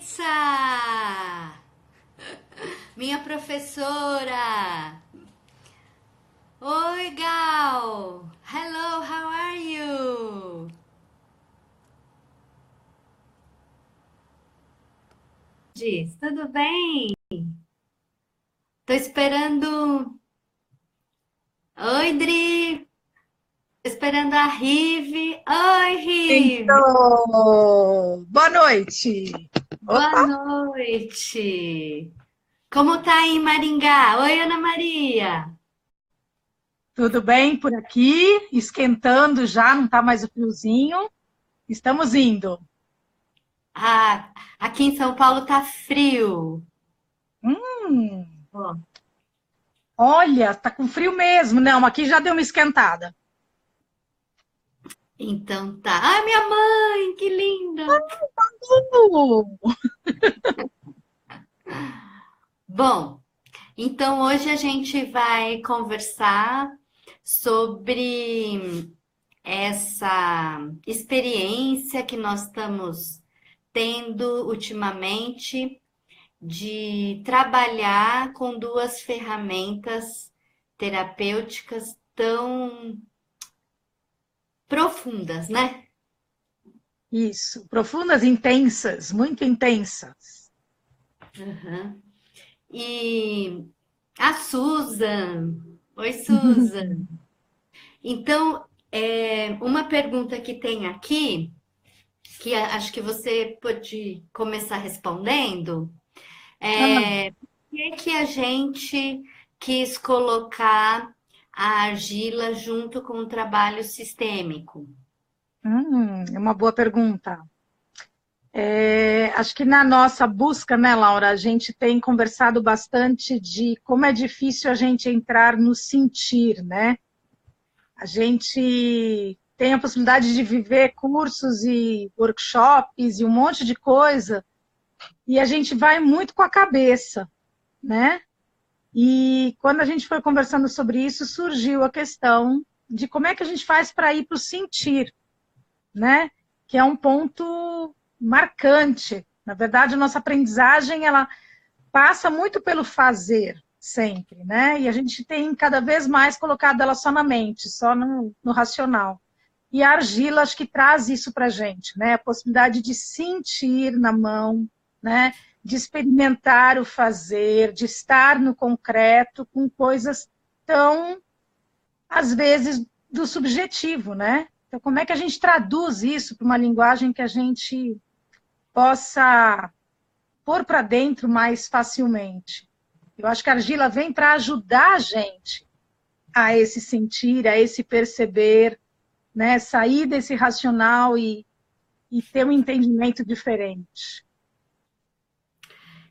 Raíssa, minha professora. Oi, Gal. Hello, how are you? Diz, tudo bem? Tô esperando. Oi, Dri. Tô esperando a Rive. Oi, Rive. Então, boa noite. Boa Opa, noite. Como tá aí em Maringá? Oi, Ana Maria. tudo bem por aqui? Esquentando já, não está mais o friozinho. Estamos indo. Ah, aqui em São Paulo tá frio. Hum, Ó. olha, tá com frio mesmo. Não, aqui já deu uma esquentada. Então tá. Ai, minha mãe, que linda! Uh, Bom, então hoje a gente vai conversar sobre essa experiência que nós estamos tendo ultimamente de trabalhar com duas ferramentas terapêuticas tão profundas, né? isso, profundas, intensas, muito intensas. Uhum. E a Susan. Oi, Susan. Então, uma pergunta que tem aqui, que acho que você pode começar respondendo, Ah, é por que a gente quis colocar a argila junto com o trabalho sistêmico? é uma boa pergunta. Acho que na nossa busca, né, Laura, a gente tem conversado bastante de como é difícil a gente entrar no sentir, né? A gente tem a possibilidade de viver cursos e workshops e um monte de coisa, e a gente vai muito com a cabeça, né? E quando a gente foi conversando sobre isso, surgiu a questão de como é que a gente faz para ir para o sentir, né? Que é um ponto marcante. Na verdade, a nossa aprendizagem ela passa muito pelo fazer sempre, né? E a gente tem cada vez mais colocado ela só na mente, só no racional. E a argila acho que traz isso para a gente, né? A possibilidade de sentir na mão, né? De experimentar o fazer, de estar no concreto com coisas tão, às vezes, do subjetivo, né? Então, como é que a gente traduz isso para uma linguagem que a gente possa pôr para dentro mais facilmente? Eu acho que a argila vem para ajudar a gente a esse sentir, a esse perceber, né? Sair desse racional e ter um entendimento diferente.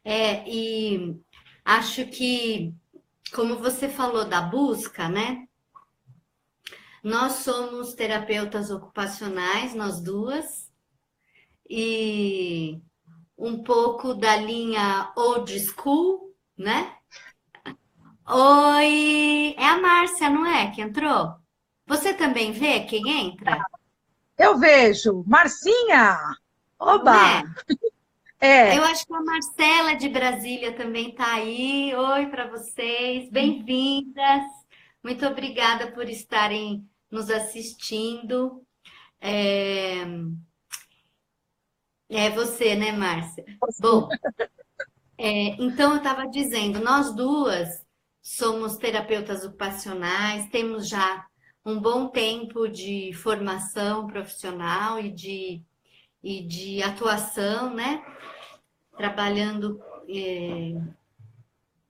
E acho que, como você falou da busca, né? Nós somos terapeutas ocupacionais, nós duas, e um pouco da linha old school, né? Oi, é a Márcia, não é? Que entrou? Você também vê quem entra? Eu vejo, Marcinha, Não é? oba, é, Eu acho que a Marcela de Brasília também está aí. Oi para vocês, bem-vindas. Muito obrigada por estarem nos assistindo. É, é você, né, Márcia? Bom, então eu estava dizendo, nós duas somos terapeutas ocupacionais, temos já um bom tempo de formação profissional e de atuação, né? Trabalhando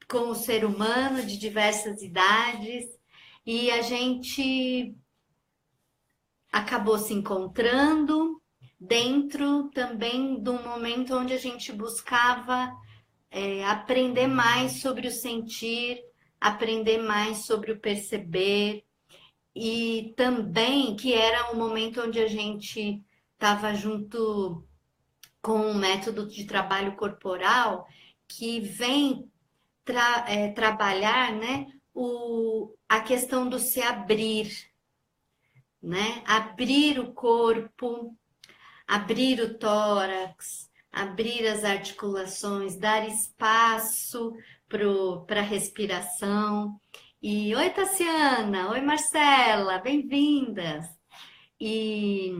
com o ser humano de diversas idades, e a gente acabou se encontrando dentro também de um momento onde a gente buscava aprender mais sobre o sentir, aprender mais sobre o perceber, e também que era um momento onde a gente estava junto com um método de trabalho corporal que vem trabalhar, né, a questão do se abrir, né? Abrir o corpo, abrir o tórax, abrir as articulações, dar espaço para a respiração. E oi, Tassiana, oi, Marcela, bem-vindas. E,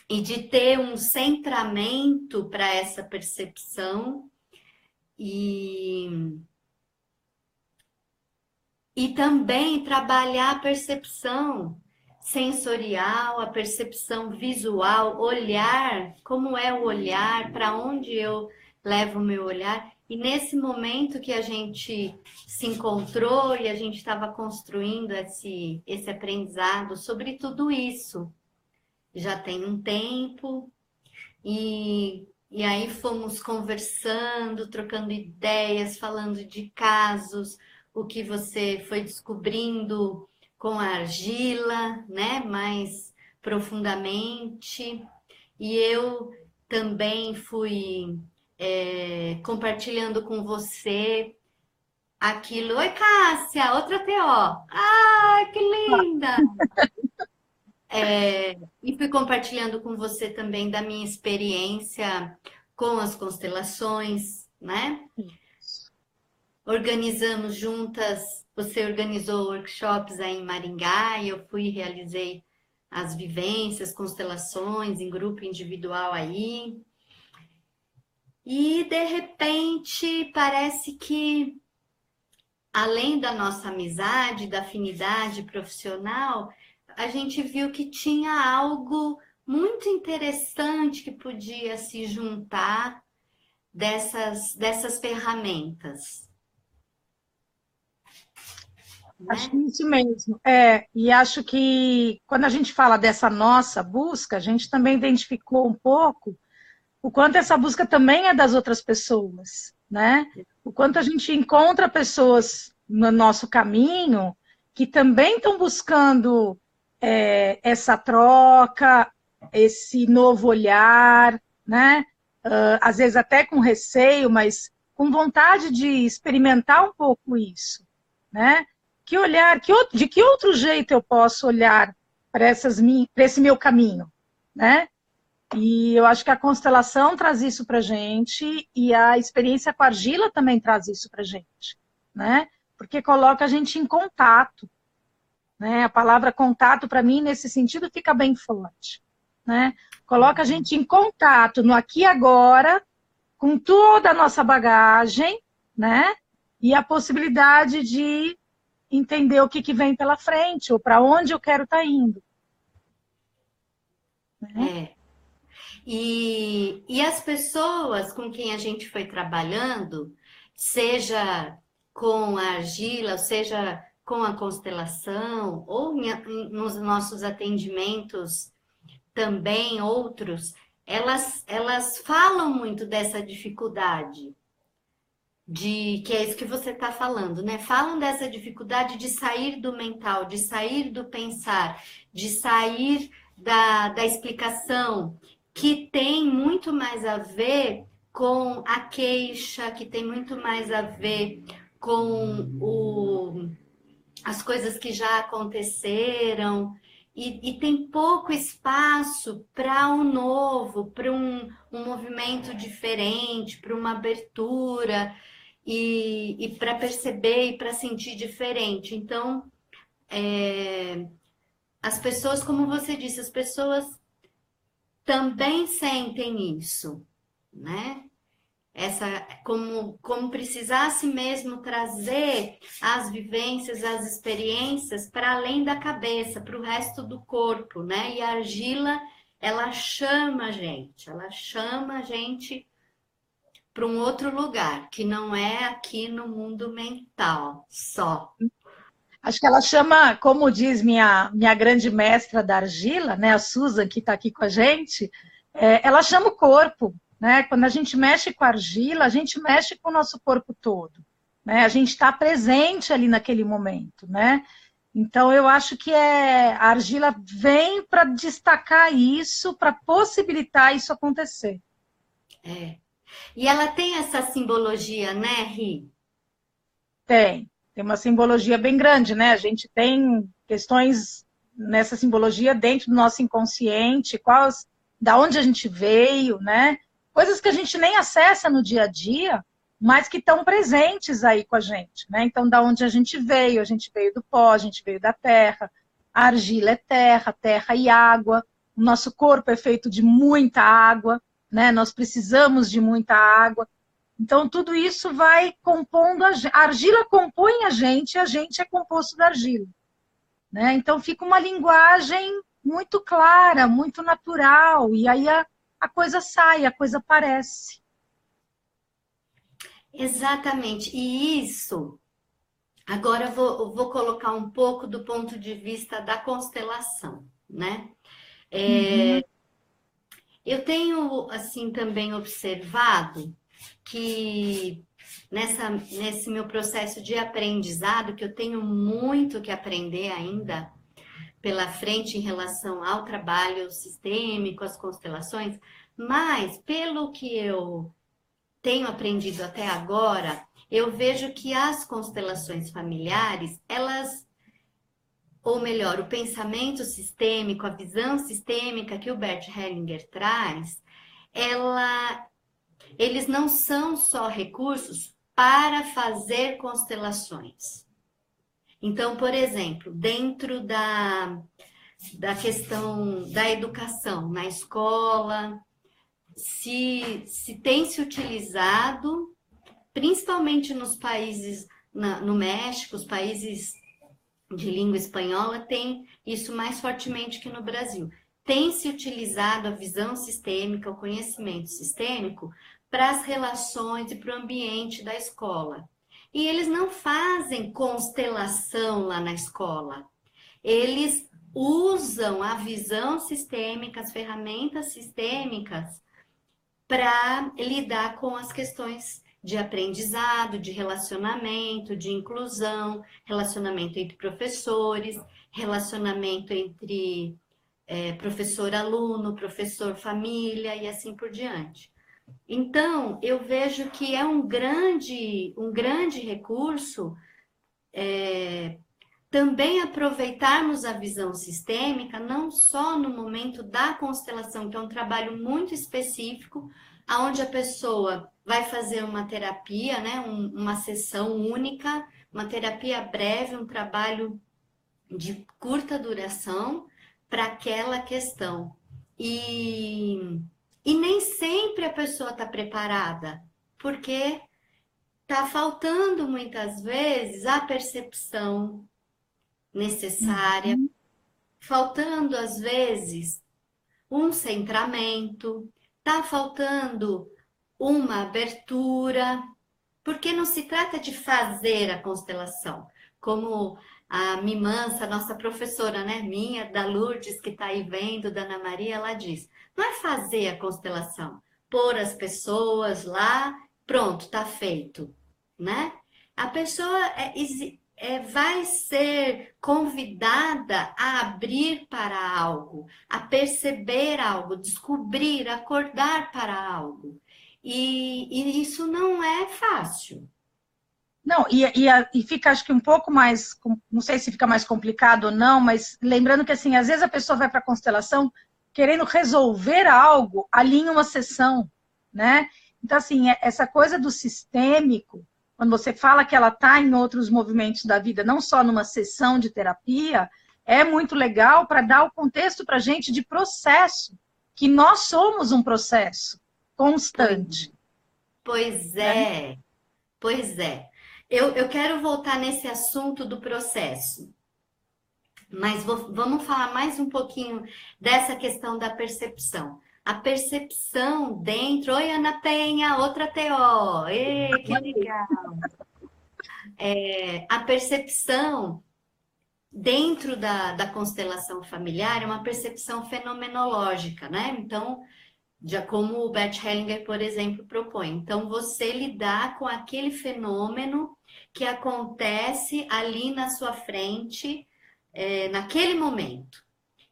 e de ter um centramento para essa percepção e também trabalhar a percepção sensorial, a percepção visual, olhar, como é o olhar, para onde eu levo o meu olhar. E nesse momento que a gente se encontrou e a gente estava construindo esse aprendizado sobre tudo isso, já tem um tempo, e aí fomos conversando, trocando ideias, falando de casos, o que você foi descobrindo com a argila, né, mais profundamente. E eu também fui compartilhando com você aquilo. Oi, Cássia, outra TO. Ah, que linda! E fui compartilhando com você também da minha experiência com as constelações, né? Organizamos juntas, você organizou workshops aí em Maringá e eu fui e realizei as vivências, constelações em grupo individual aí. E de repente parece que além da nossa amizade, da afinidade profissional, a gente viu que tinha algo muito interessante que podia se juntar dessas ferramentas. Acho isso mesmo. E acho que quando a gente fala dessa nossa busca, a gente também identificou um pouco o quanto essa busca também é das outras pessoas, né? O quanto a gente encontra pessoas no nosso caminho que também estão buscando essa troca, esse novo olhar, né? Às vezes até com receio, mas com vontade de experimentar um pouco isso, né? Que olhar, de que outro jeito eu posso olhar para esse meu caminho, né? E eu acho que a constelação traz isso para a gente e a experiência com a argila também traz isso para a gente, né? Porque coloca a gente em contato, né? A palavra contato, para mim, nesse sentido, fica bem forte, né? Coloca a gente em contato no aqui e agora, com toda a nossa bagagem, né? E a possibilidade de entender o que vem pela frente, ou para onde eu quero estar indo. Né? E as pessoas com quem a gente foi trabalhando, seja com a argila, seja com a constelação, ou nos nossos atendimentos também outros, elas falam muito dessa dificuldade, que é isso que você está falando, né? Falam dessa dificuldade de sair do mental, de sair do pensar, de sair da explicação, que tem muito mais a ver com a queixa, que tem muito mais a ver com as coisas que já aconteceram, e tem pouco espaço para um novo, para um movimento diferente, para uma abertura, e para perceber e para sentir diferente. Então, as pessoas, como você disse, as pessoas também sentem isso, né? Como precisasse mesmo trazer as vivências, as experiências para além da cabeça, para o resto do corpo, né? E a argila, ela chama a gente para um outro lugar, que não é aqui no mundo mental só. Acho que ela chama, como diz minha grande mestra da argila, né, a Susan, que está aqui com a gente, ela chama o corpo. Né? Quando a gente mexe com a argila, a gente mexe com o nosso corpo todo. Né? A gente está presente ali naquele momento. Né? Então, eu acho que a argila vem para destacar isso, para possibilitar isso acontecer. E ela tem essa simbologia, né, Ri? Tem uma simbologia bem grande, né? A gente tem questões nessa simbologia dentro do nosso inconsciente, da onde a gente veio, né? coisas que a gente nem acessa no dia a dia, mas que estão presentes aí com a gente, né? Então, da onde a gente veio do pó, a gente veio da terra, a argila é terra, terra e água, o nosso corpo é feito de muita água, né? Nós precisamos de muita água. Então, tudo isso vai compondo a argila compõe e a gente é composto da argila, né? Então, fica uma linguagem muito clara, muito natural, e aí a coisa sai, a coisa aparece. Exatamente. E isso, agora eu vou colocar um pouco do ponto de vista da constelação, né? Uhum. Eu tenho, assim, também observado que nesse meu processo de aprendizado, que eu tenho muito que aprender ainda pela frente em relação ao trabalho sistêmico, às constelações, mas pelo que eu tenho aprendido até agora, eu vejo que as constelações familiares, elas, ou melhor, o pensamento sistêmico, a visão sistêmica que o Bert Hellinger traz, ela, eles não são só recursos para fazer constelações. Então, por exemplo, dentro da questão da educação na escola, se tem se utilizado, principalmente nos países, no México, os países de língua espanhola, tem isso mais fortemente que no Brasil. Tem se utilizado a visão sistêmica, o conhecimento sistêmico, para as relações e para o ambiente da escola. E eles não fazem constelação lá na escola. Eles usam a visão sistêmica, as ferramentas sistêmicas, para lidar com as questões de aprendizado, de relacionamento, de inclusão, relacionamento entre professores, relacionamento entre professor-aluno, professor-família e assim por diante. Então, eu vejo que é um grande recurso também aproveitarmos a visão sistêmica, não só no momento da constelação, que é um trabalho muito específico, onde a pessoa vai fazer uma terapia, né, uma sessão única, uma terapia breve, um trabalho de curta duração para aquela questão. E nem sempre a pessoa está preparada, porque está faltando muitas vezes a percepção necessária, Uhum. faltando às vezes um centramento, tá faltando uma abertura, porque não se trata de fazer a constelação, como a Mimança, nossa professora, né, minha, da Lourdes, que está aí vendo, da Ana Maria, ela diz, não é fazer a constelação, pôr as pessoas lá, pronto, tá feito, né? A pessoa vai ser convidada a abrir para algo, a perceber algo, descobrir, acordar para algo. E isso não é fácil. Não, e fica, acho que um pouco mais, não sei se fica mais complicado ou não, mas lembrando que, assim, às vezes a pessoa vai para a constelação querendo resolver algo ali em uma sessão, né? Então, assim, essa coisa do sistêmico, quando você fala que ela está em outros movimentos da vida, não só numa sessão de terapia, é muito legal para dar o contexto para a gente de processo, que nós somos um processo Pois, constante. pois Né? é, pois é. Eu quero voltar nesse assunto do processo, mas vamos falar mais um pouquinho dessa questão da percepção. A percepção dentro. Oi, Ana Penha, outra TO. Ê, que legal. A percepção dentro da constelação familiar é uma percepção fenomenológica, né? Então, já como o Bert Hellinger, por exemplo, propõe. Então, você lidar com aquele fenômeno que acontece ali na sua frente, naquele momento.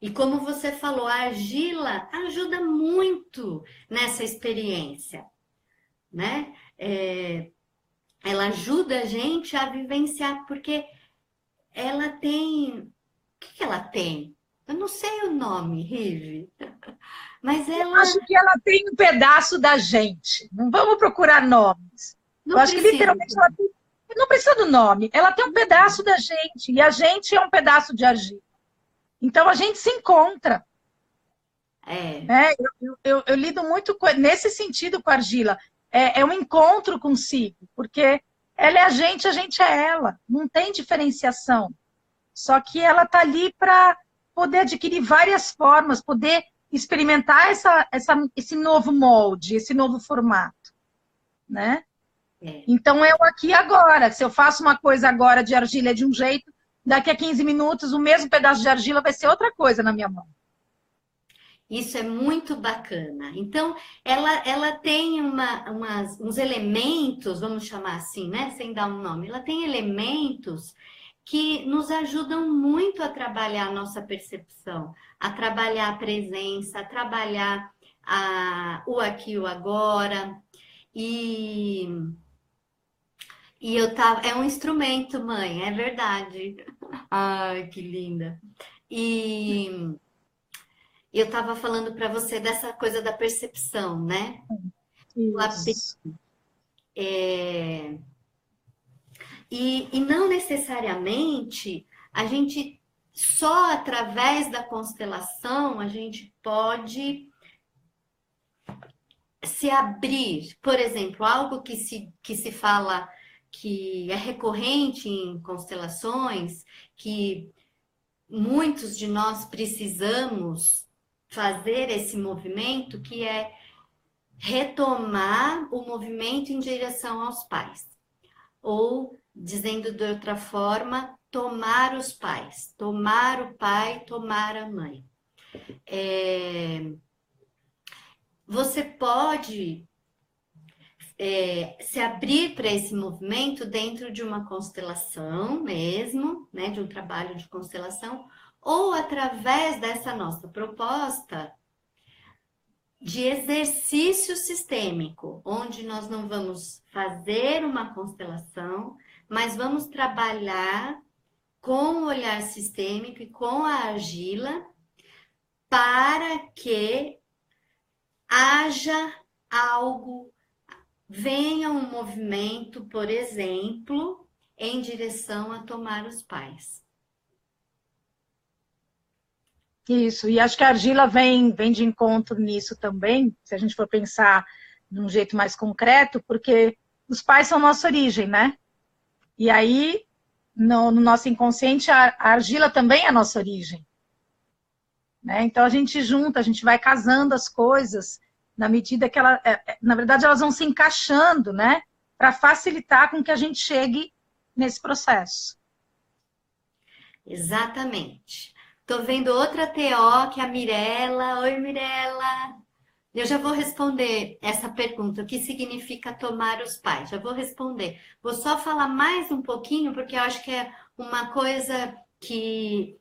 E como você falou, a argila ajuda muito nessa experiência, né? Ela ajuda a gente a vivenciar, porque ela tem. O que ela tem? Eu não sei o nome, Rive. Mas Eu ela acho que ela tem um pedaço da gente. Não vamos procurar nomes. Eu não acho que precisa. literalmente ela tem... Não precisa do nome. Ela tem um pedaço da gente. E a gente é um pedaço de argila. Então a gente se encontra. É, Né? Eu lido muito nesse sentido com a argila. É um encontro consigo, porque ela é a gente é ela. Não tem diferenciação. Só que ela está ali para poder adquirir várias formas, poder experimentar esse novo molde, esse novo formato, né? é. Então, eu aqui e agora, se eu faço uma coisa agora de argila de um jeito, daqui a 15 minutos o mesmo pedaço de argila vai ser outra coisa na minha mão. Isso é muito bacana. Então, ela tem uns elementos, vamos chamar assim, né? Sem dar um nome. Ela tem elementos que nos ajudam muito a trabalhar a nossa percepção, a trabalhar a presença, a trabalhar o aqui e o agora. E, e eu tava. É um instrumento, mãe, é verdade. Ai, que linda. E eu estava falando para você dessa coisa da percepção, né? Isso. E não necessariamente a gente só através da constelação a gente pode se abrir. Por exemplo, algo que se fala que é recorrente em constelações, que muitos de nós precisamos fazer esse movimento, que é retomar o movimento em direção aos pais. Ou, dizendo de outra forma, tomar os pais, tomar o pai, tomar a mãe. Você pode se abrir para esse movimento dentro de uma constelação mesmo, né, de um trabalho de constelação, ou através dessa nossa proposta de exercício sistêmico, onde nós não vamos fazer uma constelação, mas vamos trabalhar com o olhar sistêmico e com a argila para que haja algo, venha um movimento, por exemplo, em direção a tomar os pais. Isso, e acho que a argila vem de encontro nisso também, se a gente for pensar de um jeito mais concreto, porque os pais são nossa origem, né? E aí, no nosso inconsciente, a argila também é a nossa origem. Né? Então, a gente junta, a gente vai casando as coisas, na medida que na verdade, elas vão se encaixando, né? Para facilitar com que a gente chegue nesse processo. Exatamente. Tô vendo outra TO, que é a Mirella. Oi, Mirella. Eu já vou responder essa pergunta. O que significa tomar os pais? Já vou responder. Vou só falar mais um pouquinho, porque eu acho que é uma coisa que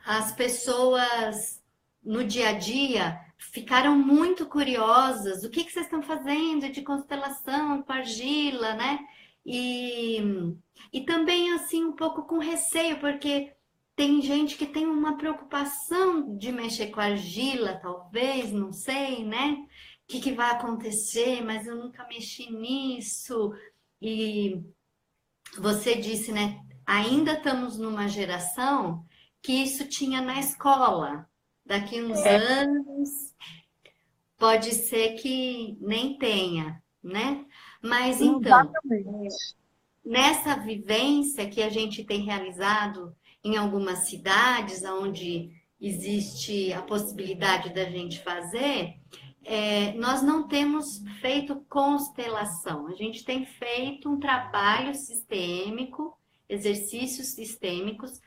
as pessoas no dia a dia ficaram muito curiosas. O que vocês estão fazendo de constelação com argila, né? E também, assim, um pouco com receio, porque tem gente que tem uma preocupação de mexer com argila, talvez, não sei, né? O que vai acontecer, mas eu nunca mexi nisso. E você disse, né? Ainda estamos numa geração que isso tinha na escola. Daqui uns anos, pode ser que nem tenha, né? Mas então, Exatamente. nessa vivência que a gente tem realizado em algumas cidades onde existe a possibilidade da gente fazer, nós não temos feito constelação. A gente tem feito um trabalho sistêmico, exercícios sistêmicos,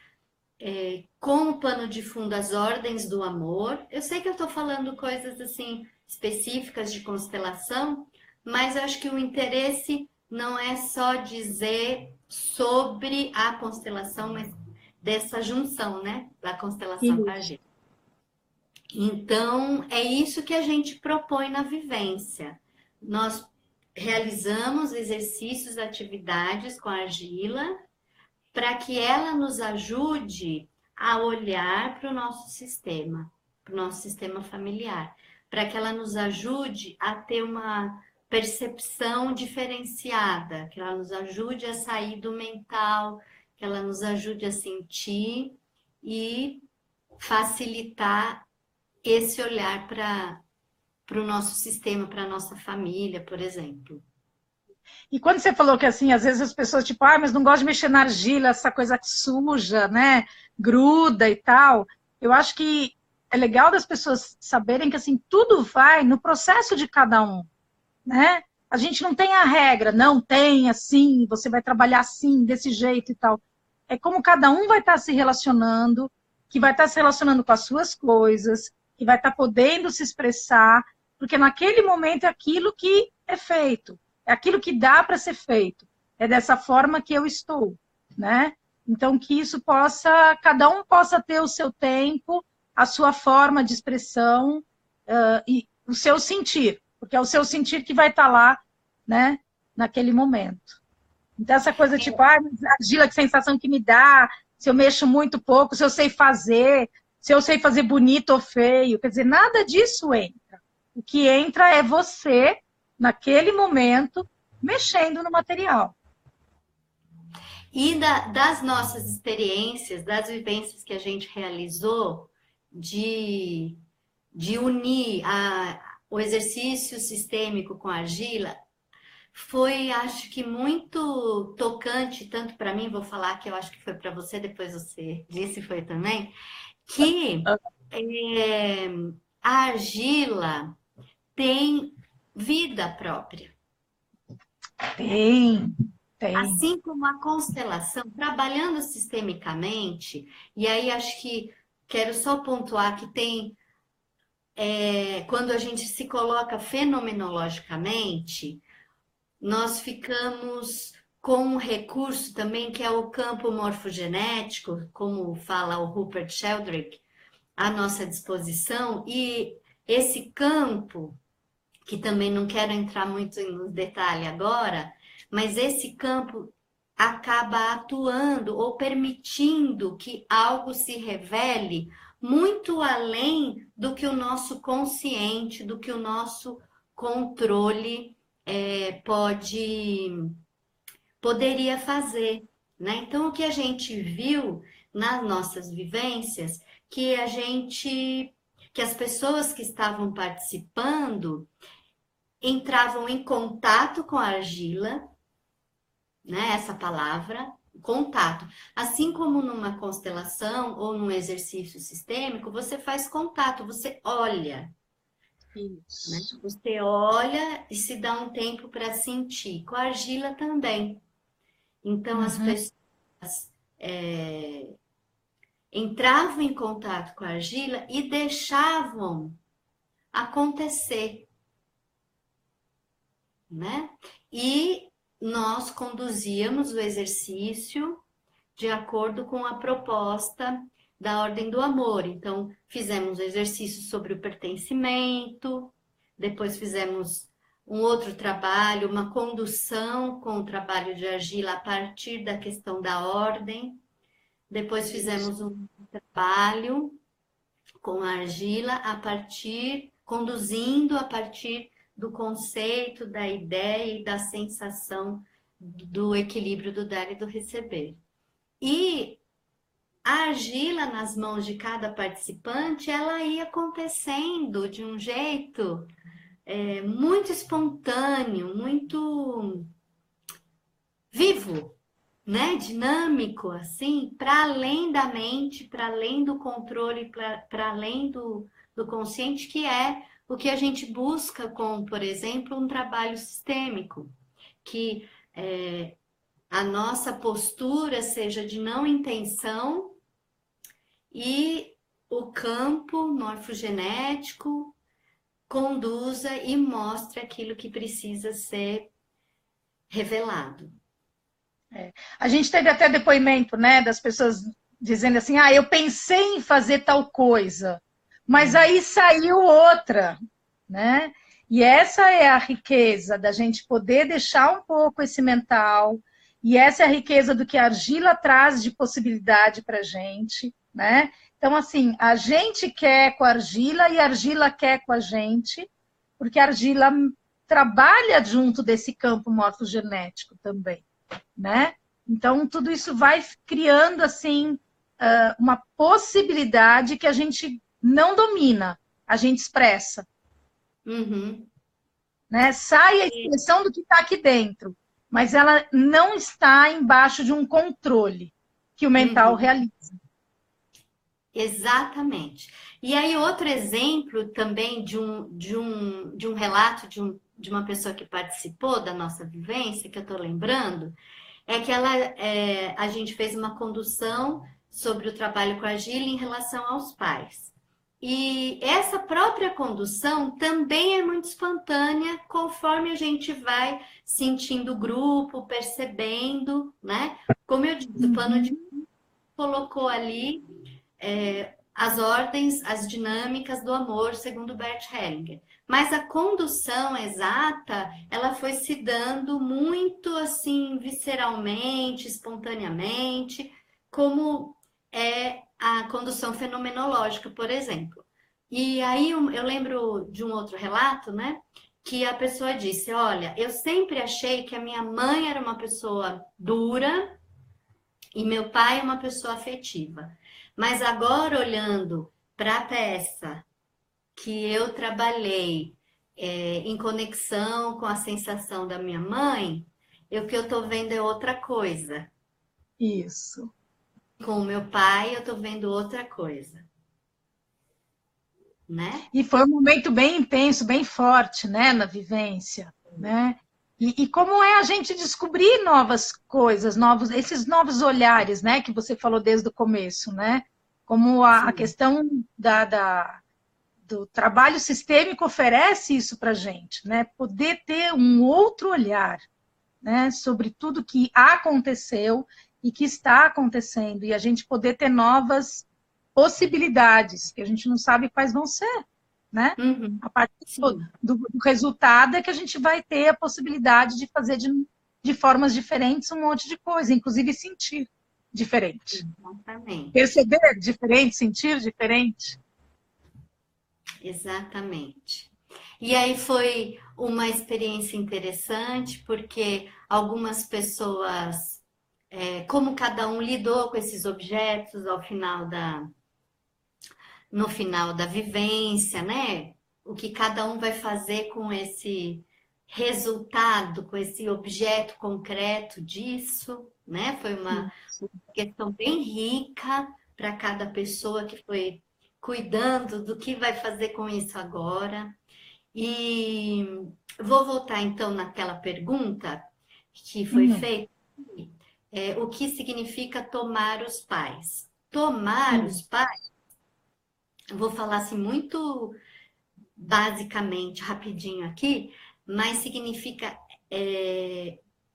com o pano de fundo as ordens do amor. Eu sei que eu estou falando coisas assim específicas de constelação, mas eu acho que o interesse não é só dizer sobre a constelação, mas dessa junção, né? Da constelação com a gente. Então, é isso que a gente propõe na vivência. Nós realizamos exercícios, atividades com a argila, para que ela nos ajude a olhar para o nosso sistema, o nosso sistema familiar, para que ela nos ajude a ter uma percepção diferenciada, que ela nos ajude a sair do mental, que ela nos ajude a sentir e facilitar esse olhar para o nosso sistema, para a nossa família, por exemplo. E quando você falou que, assim, às vezes as pessoas, tipo, ah, mas não gosto de mexer na argila, essa coisa suja, né, gruda e tal, eu acho que é legal das pessoas saberem que, assim, tudo vai no processo de cada um, né? A gente não tem a regra, não tem assim, você vai trabalhar assim, desse jeito e tal. É como cada um vai estar se relacionando, que vai estar se relacionando com as suas coisas, que vai estar podendo se expressar, porque naquele momento é aquilo que é feito, é aquilo que dá para ser feito. É dessa forma que eu estou, né? Então, que isso possa, cada um possa ter o seu tempo, a sua forma de expressão e o seu sentir, porque é o seu sentir que vai estar lá, né, naquele momento. Então, essa coisa tipo, ah, argila, que sensação que me dá, se eu mexo muito pouco, se eu sei fazer, se eu sei fazer bonito ou feio, quer dizer, nada disso entra. O que entra é você, naquele momento, mexendo no material. E das nossas experiências, das vivências que a gente realizou, de unir o exercício sistêmico com a argila, foi, acho que, muito tocante, tanto para mim, vou falar que eu acho que foi para você, depois você disse foi também, que a argila tem vida própria. Tem. Assim como a constelação, trabalhando sistemicamente, e aí acho que quero só pontuar que tem, quando a gente se coloca fenomenologicamente, nós ficamos com um recurso também que é o campo morfogenético, como fala o Rupert Sheldrake, à nossa disposição, e esse campo, que também não quero entrar muito no detalhe agora, mas esse campo acaba atuando ou permitindo que algo se revele muito além do que o nosso consciente, do que o nosso controle poderia fazer, né? Então, o que a gente viu nas nossas vivências, que as pessoas que estavam participando entravam em contato com a argila, né? Essa palavra, contato. Assim como numa constelação ou num exercício sistêmico, você faz contato, você olha. Isso. Né? Você olha e se dá um tempo para sentir. Com a argila também. Então, as pessoas entravam em contato com a argila e deixavam acontecer, né? E nós conduzíamos o exercício de acordo com a proposta da Ordem do Amor. Então, fizemos um exercício sobre o pertencimento, depois fizemos um outro trabalho, uma condução com o trabalho de argila a partir da questão da ordem. Depois fizemos um trabalho com a argila conduzindo a partir do conceito, da ideia e da sensação do equilíbrio do dar e do receber. E a argila nas mãos de cada participante, ela ia acontecendo de um jeito muito espontâneo, muito vivo, né? Dinâmico, assim, para além da mente, para além do controle, para além do consciente, que é o que a gente busca com, por exemplo, um trabalho sistêmico, que a nossa postura seja de não intenção e o campo morfogenético conduza e mostre aquilo que precisa ser revelado. A gente teve até depoimento, né, das pessoas dizendo assim, ah, eu pensei em fazer tal coisa, mas aí saiu outra, né? E essa é a riqueza da gente poder deixar um pouco esse mental, e essa é a riqueza do que a argila traz de possibilidade para a gente, né? Então, Então, assim, a gente quer com a argila e a argila quer com a gente, porque a argila trabalha junto desse campo morfogenético também, né? Então, tudo isso vai criando, assim, uma possibilidade que a gente não domina, a gente expressa. Uhum. Né? Sai a expressão do que está aqui dentro, mas ela não está embaixo de um controle que o mental Uhum. realiza. Exatamente. E aí, outro exemplo também de um relato de uma pessoa que participou da nossa vivência, que eu estou lembrando, é que a gente fez uma condução sobre o trabalho com a Gília em relação aos pais. E essa própria condução também é muito espontânea, conforme a gente vai sentindo o grupo, percebendo, né? Como eu disse, o plano de colocou ali as ordens, as dinâmicas do amor, segundo Bert Hellinger. Mas a condução exata, ela foi se dando muito assim, visceralmente, espontaneamente, como é a condução fenomenológica, por exemplo. E aí eu lembro de um outro relato, né? Que a pessoa disse: olha, eu sempre achei que a minha mãe era uma pessoa dura e meu pai é uma pessoa afetiva. Mas agora, olhando para a peça que eu trabalhei em conexão com a sensação da minha mãe, o que eu estou vendo é outra coisa. Isso. Com o meu pai, eu estou vendo outra coisa. Né? E foi um momento bem intenso, bem forte, né, na vivência, né? E como é a gente descobrir novas coisas, esses novos olhares, né, que você falou desde o começo, né? Como a questão do trabalho sistêmico oferece isso para a gente, né? Poder ter um outro olhar, né, sobre tudo que aconteceu e que está acontecendo, e a gente poder ter novas possibilidades, que a gente não sabe quais vão ser, né? Uhum. A partir do resultado é que a gente vai ter a possibilidade de fazer de formas diferentes um monte de coisa, inclusive sentir diferente. Exatamente. Perceber diferente, sentir diferente. Exatamente. E aí foi uma experiência interessante, porque algumas pessoas, como cada um lidou com esses objetos no final da vivência, né? O que cada um vai fazer com esse resultado, com esse objeto concreto disso, né? Foi uma questão bem rica para cada pessoa que foi cuidando do que vai fazer com isso agora. E vou voltar então naquela pergunta que foi feita. O que significa tomar os pais? Tomar os pais, vou falar assim muito basicamente, rapidinho aqui, mas significa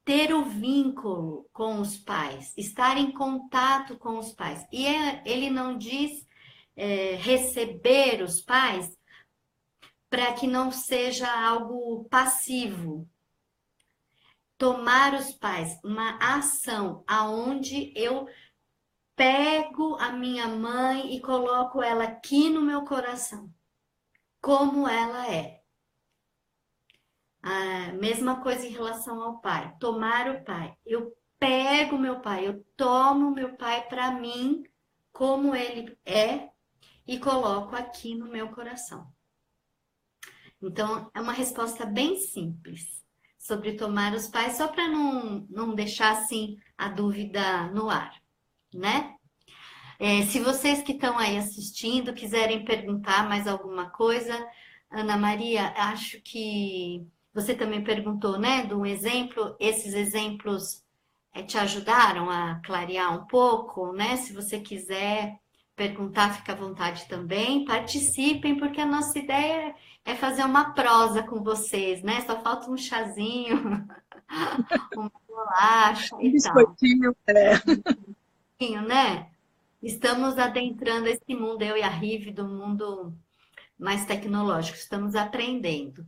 ter o vínculo com os pais, estar em contato com os pais. E ele não diz receber os pais para que não seja algo passivo. Tomar os pais, uma ação aonde eu pego a minha mãe e coloco ela aqui no meu coração, como ela é. A mesma coisa em relação ao pai. Tomar o pai. Eu pego meu pai, eu tomo meu pai para mim, como ele é, e coloco aqui no meu coração. Então, é uma resposta bem simples sobre tomar os pais, só para não deixar assim a dúvida no ar, né? Se vocês que estão aí assistindo quiserem perguntar mais alguma coisa, Ana Maria, acho que você também perguntou, né, de um exemplo. Esses exemplos te ajudaram a clarear um pouco, né? Se você quiser perguntar, fica à vontade também. Participem, porque a nossa ideia é fazer uma prosa com vocês, né? Só falta um chazinho, uma bolacha e tal. Biscoitinho, Né? Estamos adentrando esse mundo, eu e a Rive, do mundo mais tecnológico. Estamos aprendendo.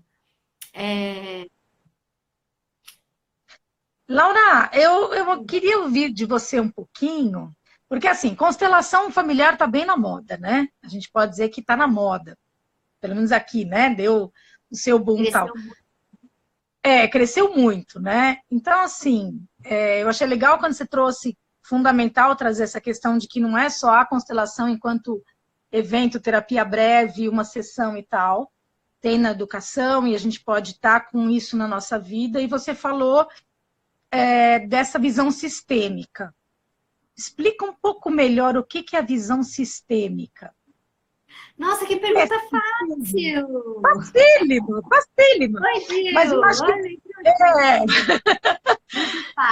Laura, eu queria ouvir de você um pouquinho, Porque, assim, constelação familiar está bem na moda, né? A gente pode dizer que está na moda. Pelo menos aqui, né? Deu o seu boom e tal. Cresceu muito. Cresceu muito, né? Então, assim, eu achei legal quando você trouxe, fundamental trazer essa questão de que não é só a constelação enquanto evento, terapia breve, uma sessão e tal. Tem na educação e a gente pode estar com isso na nossa vida. E você falou dessa visão sistêmica. Explica um pouco melhor o que é a visão sistêmica. Nossa, que É pergunta fácil! facílimo, facílimo. Oi, Mas Gil! eu acho que, Olha, muito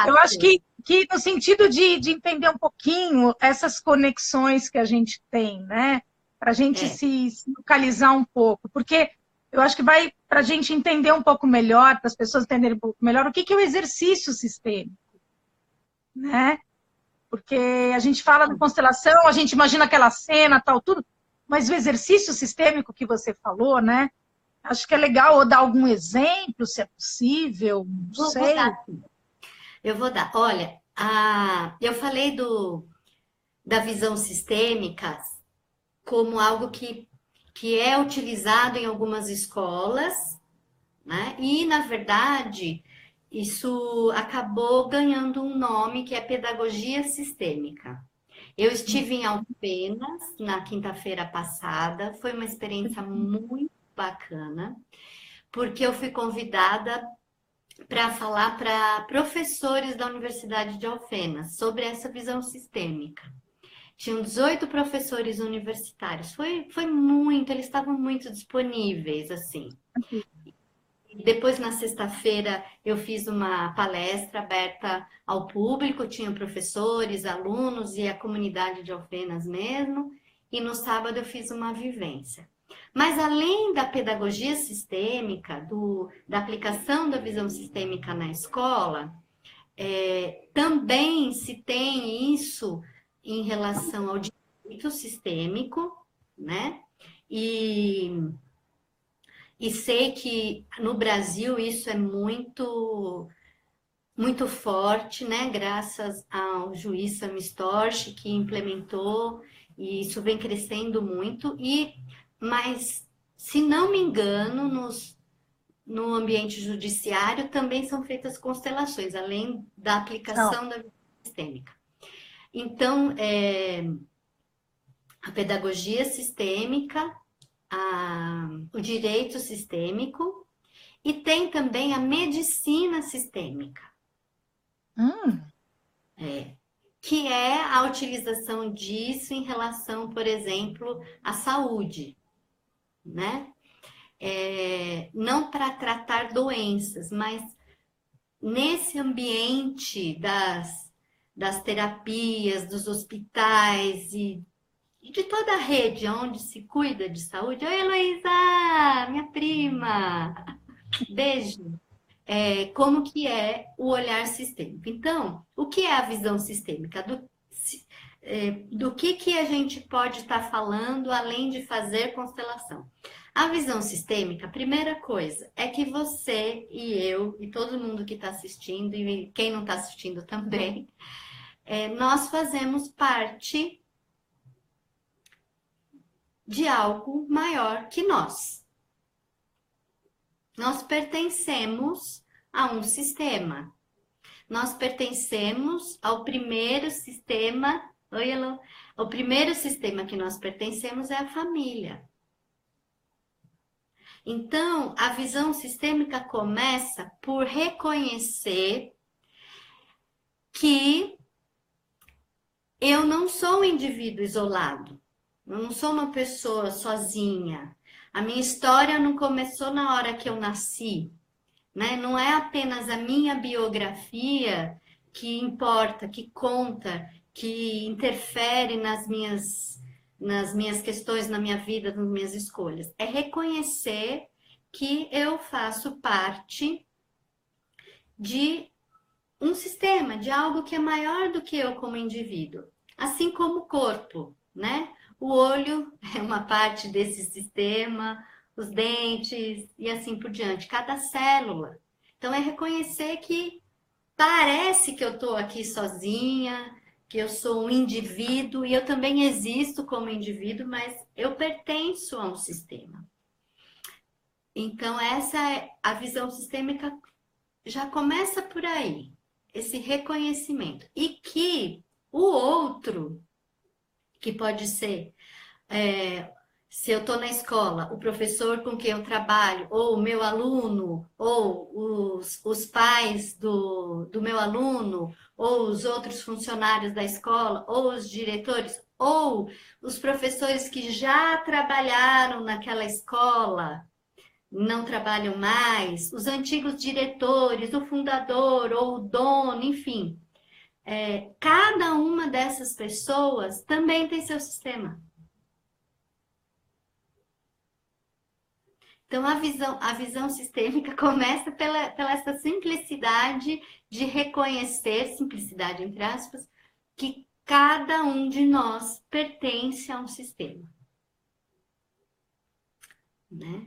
eu acho fácil. que no sentido de entender um pouquinho essas conexões que a gente tem, né? Para a gente É, se localizar um pouco. Porque eu acho que vai para a gente entender um pouco melhor, para as pessoas entenderem um pouco melhor, o que é o exercício sistêmico, né? Porque a gente fala da constelação, a gente imagina aquela cena, tal, tudo, mas o exercício sistêmico que você falou, né? Acho que é legal ou dar algum exemplo, se é possível, não vou sei. dar. Eu vou dar. Olha, eu falei da visão sistêmica como algo que é utilizado em algumas escolas, né? E, na verdade, isso acabou ganhando um nome que é pedagogia sistêmica. Eu estive em Alfenas na quinta-feira passada, foi uma experiência muito bacana, porque eu fui convidada para falar para professores da Universidade de Alfenas sobre essa visão sistêmica. Tinham 18 professores universitários. Foi muito, eles estavam muito disponíveis, assim. Depois, na sexta-feira, eu fiz uma palestra aberta ao público, tinha professores, alunos e a comunidade de Alfenas mesmo. E no sábado eu fiz uma vivência. Mas além da pedagogia sistêmica, da aplicação da visão sistêmica na escola, também se tem isso em relação ao direito sistêmico, né? E sei que no Brasil isso é muito forte, né? Graças ao juiz Sam Storch que implementou e isso vem crescendo muito. Mas se não me engano, no ambiente judiciário também são feitas constelações, além da Não. aplicação da visão sistêmica. Então, a pedagogia sistêmica, o direito sistêmico e tem também a medicina sistêmica, Hum, que é a utilização disso em relação, por exemplo, à saúde, né? Não para tratar doenças, mas nesse ambiente das terapias, dos hospitais e de toda a rede onde se cuida de saúde. Oi, Heloísa, minha prima! Beijo! Como que é o olhar sistêmico. Então, o que é a visão sistêmica? Do que a gente pode estar falando além de fazer constelação? A visão sistêmica, a primeira coisa, é que você e eu, e todo mundo que está assistindo, e quem não está assistindo também, nós fazemos parte de algo maior que nós. Nós pertencemos a um sistema. Nós pertencemos ao primeiro sistema. Oi, Elô. O primeiro sistema que nós pertencemos é a família. Então, a visão sistêmica começa por reconhecer que eu não sou um indivíduo isolado. Eu não sou uma pessoa sozinha. A minha história não começou na hora que eu nasci, né? Não é apenas a minha biografia que importa, que conta, que interfere nas minhas questões, na minha vida, nas minhas escolhas. É reconhecer que eu faço parte de um sistema, de algo que é maior do que eu como indivíduo. Assim como o corpo, né? O olho é uma parte desse sistema, os dentes e assim por diante, cada célula. Então é reconhecer que parece que eu estou aqui sozinha, que eu sou um indivíduo e eu também existo como indivíduo, mas eu pertenço a um sistema. Então, essa é a visão sistêmica, já começa por aí, esse reconhecimento. E que o outro, que pode ser, se eu estou na escola, o professor com quem eu trabalho, ou o meu aluno, ou os pais do meu aluno, ou os outros funcionários da escola, ou os diretores, ou os professores que já trabalharam naquela escola, não trabalham mais, os antigos diretores, o fundador ou o dono, enfim. Cada uma dessas pessoas também tem seu sistema. Então, a visão sistêmica começa pela essa simplicidade de reconhecer, simplicidade entre aspas, que cada um de nós pertence a um sistema. Né?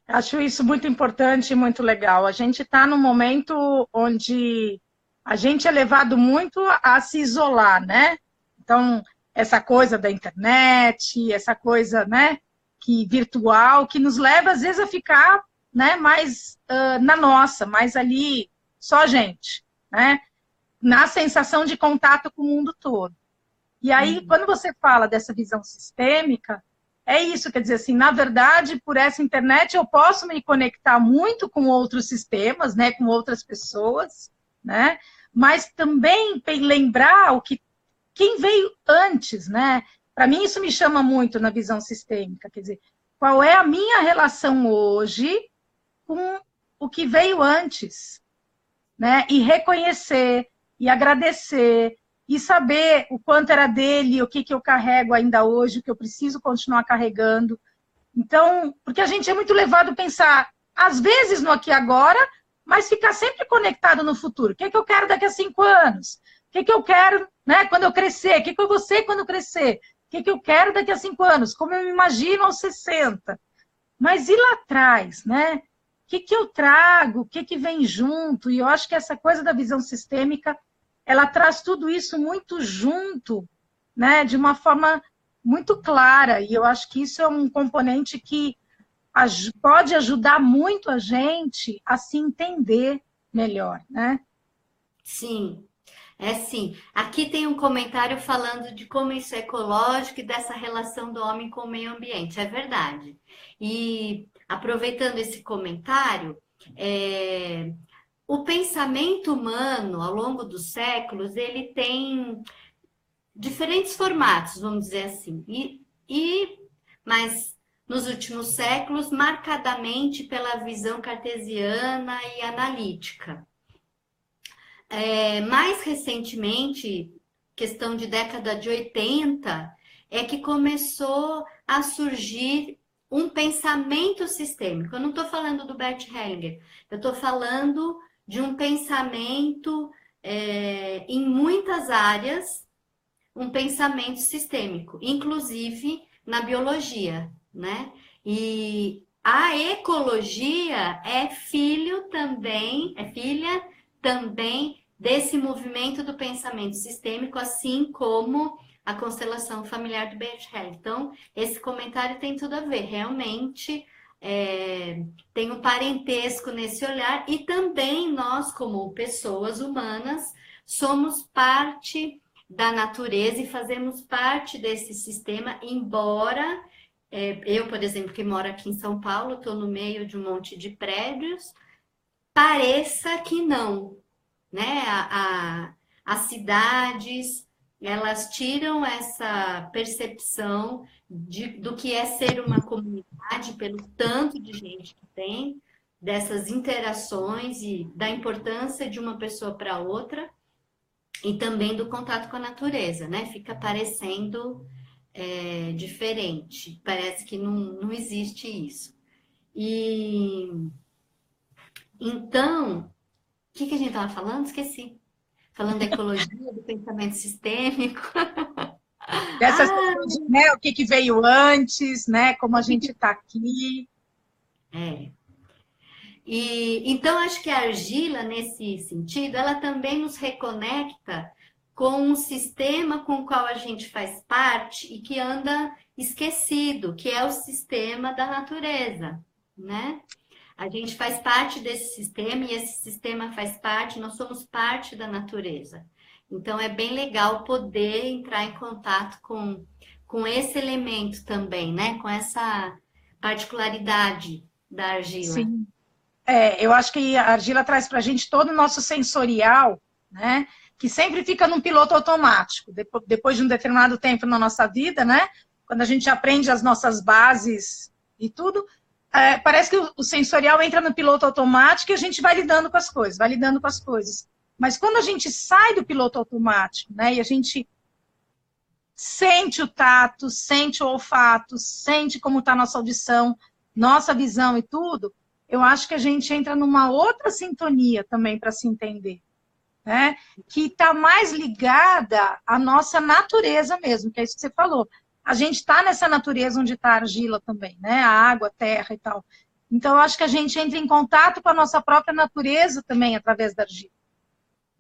Acho isso muito importante e muito legal. A gente está num momento onde a gente é levado muito a se isolar, né? Então, essa coisa da internet, essa coisa, né, que virtual, que nos leva, às vezes, a ficar, né, mais na nossa, mais ali, só a gente, né? Na sensação de contato com o mundo todo. E aí, quando você fala dessa visão sistêmica, é isso, quer dizer assim, na verdade, por essa internet eu posso me conectar muito com outros sistemas, né, com outras pessoas, né, mas também lembrar quem veio antes, né? Para mim isso me chama muito na visão sistêmica, quer dizer, qual é a minha relação hoje com o que veio antes, né? E reconhecer, e agradecer, e saber o quanto era dele, o que eu carrego ainda hoje, o que eu preciso continuar carregando. Então, porque a gente é muito levado a pensar, às vezes no aqui e agora, mas ficar sempre conectado no futuro. O que eu quero daqui a 5 anos? O que eu quero, né, quando eu crescer? O que eu vou ser quando eu crescer? O que eu quero daqui a 5 anos? Como eu me imagino aos 60? Mas e lá atrás, né? O que eu trago? O que vem junto? E eu acho que essa coisa da visão sistêmica, ela traz tudo isso muito junto, né, de uma forma muito clara. E eu acho que isso é um componente que pode ajudar muito a gente a se entender melhor, né? Sim, sim. Aqui tem um comentário falando de como isso é ecológico e dessa relação do homem com o meio ambiente. É verdade. E aproveitando esse comentário, o pensamento humano, ao longo dos séculos, ele tem diferentes formatos, vamos dizer assim. Mas nos últimos séculos, marcadamente pela visão cartesiana e analítica. Mais recentemente, questão de década de 80, é que começou a surgir um pensamento sistêmico. Eu não estou falando do Bert Hellinger, eu estou falando de um pensamento em muitas áreas, um pensamento sistêmico, inclusive na biologia, né? E a ecologia é filha também desse movimento do pensamento sistêmico, assim como a constelação familiar do Bert Hellinger. Então, esse comentário tem tudo a ver, realmente tem um parentesco nesse olhar, e também nós, como pessoas humanas, somos parte da natureza e fazemos parte desse sistema, embora eu, por exemplo, que moro aqui em São Paulo, estou no meio de um monte de prédios, pareça que não, né? As cidades, elas tiram essa percepção do que é ser uma comunidade, pelo tanto de gente que tem, dessas interações e da importância de uma pessoa para outra, e também do contato com a natureza, né? Fica parecendo diferente, parece que não existe isso. E então, o que a gente estava falando? Esqueci. Falando da ecologia, do pensamento sistêmico. Dessas questões, né, o que veio antes, né, como a gente está aqui. E então, acho que a argila, nesse sentido, ela também nos reconecta com um sistema com o qual a gente faz parte e que anda esquecido, que é o sistema da natureza, né? A gente faz parte desse sistema e esse sistema faz parte, nós somos parte da natureza. Então é bem legal poder entrar em contato com esse elemento também, né? Com essa particularidade da argila. Sim. Eu acho que a argila traz para a gente todo o nosso sensorial, né? Que sempre fica num piloto automático. Depois de um determinado tempo na nossa vida, né? Quando a gente aprende as nossas bases e tudo, parece que o sensorial entra no piloto automático e a gente vai lidando com as coisas, vai lidando com as coisas. Mas quando a gente sai do piloto automático, né? E a gente sente o tato, sente o olfato, sente como está a nossa audição, nossa visão e tudo, eu acho que a gente entra numa outra sintonia também para se entender, né? Que está mais ligada à nossa natureza mesmo, que é isso que você falou. A gente está nessa natureza onde está a argila também, né? A água, a terra e tal. Então, eu acho que a gente entra em contato com a nossa própria natureza também através da argila.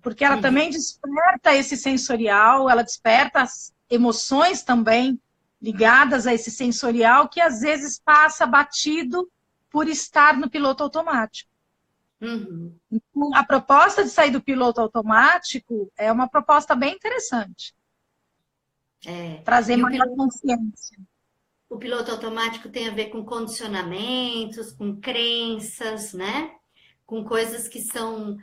Porque ela também desperta esse sensorial, ela desperta as emoções também ligadas a esse sensorial que às vezes passa batido por estar no piloto automático. Uhum. Então, a proposta de sair do piloto automático é uma proposta bem interessante. Trazer mais consciência. O piloto automático tem a ver com condicionamentos, com crenças, né? Com coisas que são